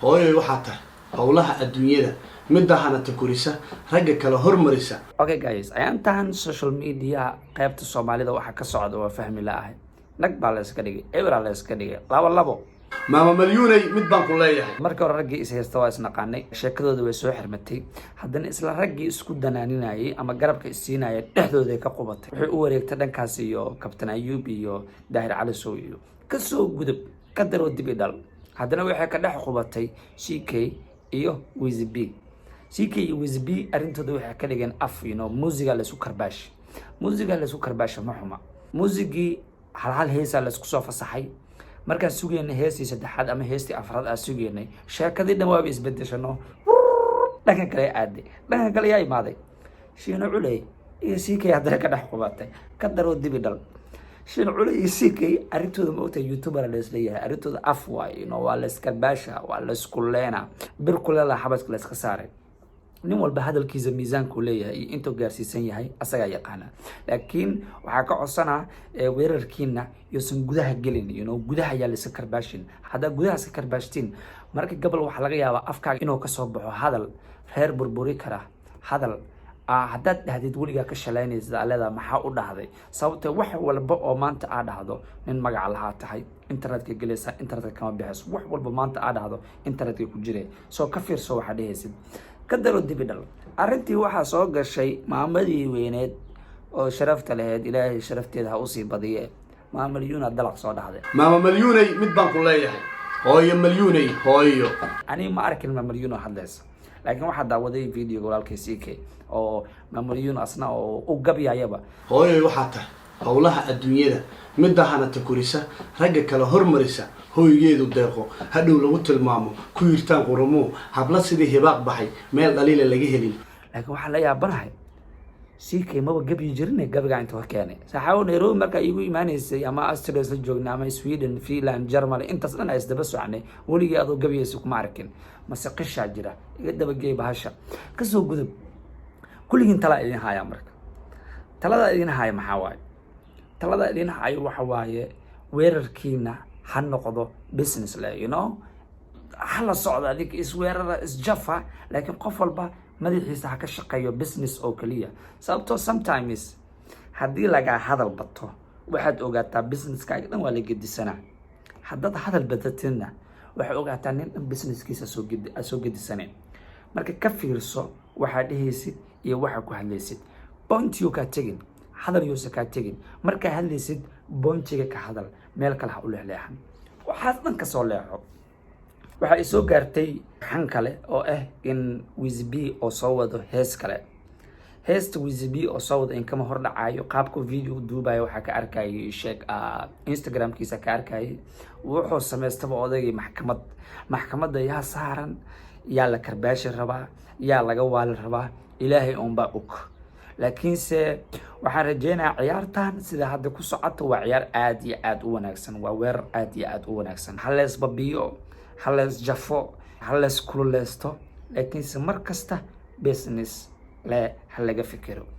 hooyay waxaa tahay howlaha adduunyada midahana takurisa ragga kala hormarisa. Okay guys, ayaantan social media qaybta Soomaalida waxa ka socda waa fahmi laahay. Nag baa la iska dhigay, eber la iska dhigay. Labo. maamo malyuunay mid baan ku leeyahay. Marka hore raggii is haysta waa isnaqaanay, sheekadooda way soo xirmatay. Haddana isla raggii isku danaaninayay ama garabka isiinayay dhexdooda ka qubatay. Wuxuu u wareegtay dhankaas iyo Captain Ayub iyo Daahir Cali Sow iyo ka soo gudub ka daro dib idal. Haddana waxay ka dhex qubatay CK iyo WZB. CK iyo WZB arintooda waxay ka dhigeen af muusiga la isku karbaash. Muusiga la isku karbaash ma xuma. Muusigii hal heesa la isku soo fasaxay. markaan sugeynay heestii saddexaad ama heestii afraad aan sugeynay sheekadii dhan waa isbedeshano dhanka kale aaday dhanka kale yaa imaaday shiino culay iyo CK hadda ka dhex qubatay ka daro dibi dhal shiino culay iyo CK arintooda ma ogtahay youtuber la isleeyahay arintooda af waay waa la iska baasha waa la isku leena bir kule la xabadka la iska saaray nin walba hadalkiisa miisaanku leeyahay intuu gaarsiisan yahay asaga yaqaana laakiin waxa ka codsana weerarkiina iyo san gudaha gelin gudaha yaa la iska karbaashin hada gudaha iska karbaashtiin marka gabal waxa laga yaabaa afkaaga inuu ka soo baxo hadal reer burburi kara hadal haddaad dhahdid weligaa ka shalaynaysa aleeda maxaa u dhahday sababtoo wax walba oo maanta aad dhahdo nin magac lahaa tahay internetka gelaysa internetka kama bixis wax walba maanta aad dhahdo internetka ku jiray soo ka fiirso waxa dhehaysid ka daro dibi dhal arintii waxa soo gashay maamadii weyneed oo sharafta lahayd ilaahay sharafteeda ha u sii badiye maamo malyuun dalaq soo dhahday maamo malyuunay mid baan ku leeyahay hooyo malyuunay hooyo ani ma arkin maamo malyuun hadlaysa laakiin waxa daawaday video walaalkay CK oo maamo malyuun asna oo u gabyayaba hooyay waxaa tahay howlaha adduunyada midahana takurisa ragga kala hormarisa hooygeedu deeqo hadhow lagu tilmaamo ku yirtaan quramo habla sidii hibaaq baxay meel dhaliila laga helin laakiin waxa la yaabanahay CK maba gabi jirnay gabiga inta wax keenay saxaabo Nairobi marka igu iimaanaysay ama Australia la joogna ama Sweden Finland Germany intaas dhan ay isdaba socnay waliga adoo gabiyaysa kuma arkin mase qisha jira iga daba geey bahasha ka soo gudub kulligiin tala idin haya marka talada idin haya maxaa waay talada idin haya waxa waaye weerarkiina ha noqdo business la hala socdo adig isweerara isjafa laakiin qof walba madaxiisa ha ka shaqeeyo business oo kaliya sababtoo sometimes haddii laga hadal bato waxaad ogaataa businesskaaga dhan waa la gedisanaa haddaad hadal badatina waxaad ogaataa nin dhan businesskiisa soo gedisaneen marka ka fiirso waxaad dhehaysid iyo waxa ku hadlaysid pointiyo ka tegin hadal yuusa ka tegin marka hadlaysid pointiga ka hadal meel kale ha u leexleexan waxaad dhan ka soo leexo waxa soo gaartay xan kale oo in WZB oo soo wado hees kale heesta WZB oo soo wado in kama hor dhacayo qaabka video duubayo waxa ka arkay Instagram-kiisa ka arkay wuxuu sameystaba odayga maxkamadda yaa saaran yaa la karbaashi rabaa yaa laga waali rabaa ilaahay uunba og laakiinse waxaan rajeynayaa ciyaartan sida hadda ku socoto waa ciyaar aad iyo aad u wanaagsan waa weerar aad iyo aad u wanaagsan halees babiyo halees jafo halees kululeysto laakiinse mar kasta business le halaga fikiro